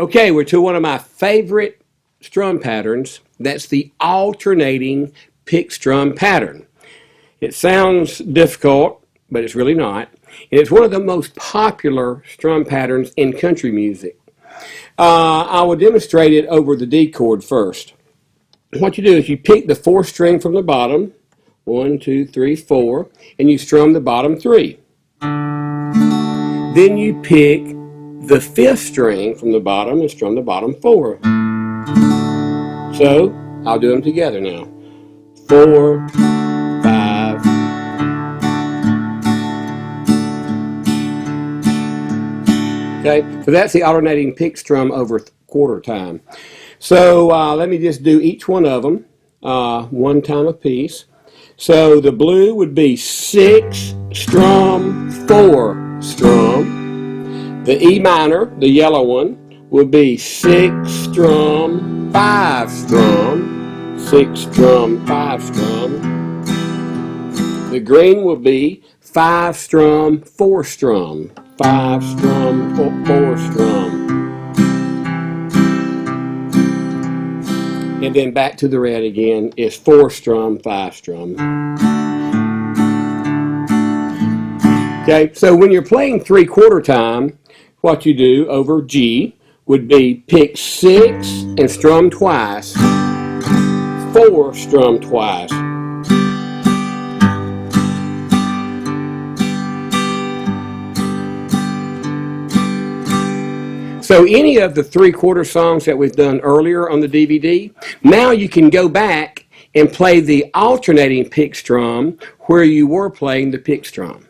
Okay, we're to one of my favorite strum patterns. That's the alternating pick strum pattern. It sounds difficult, but it's really not. And it's one of the most popular strum patterns in country music. I will demonstrate it over the D chord first. What you do is you pick the fourth string from the bottom, 1, 2, 3, 4, and you strum the bottom 3. Then you pick the fifth string from the bottom and strum the bottom 4. So I'll do them together now. 4, 5. Okay, so that's the alternating pick strum over quarter time. So let me just do each one of them one time apiece. So the blue would be 6 strum 4 strum. The E minor, the yellow one, would be 6 strum 5 strum. 6 strum 5 strum. The green will be 5 strum 4 strum. 5 strum 4 strum. And then back to the red again is 4 strum 5 strum. Okay, so when you're playing 3/4 time, what you do over G would be pick 6 and strum twice, 4 strum twice. So any of the 3/4 songs that we've done earlier on the DVD, now you can go back and play the alternating pick strum where you were playing the pick strum.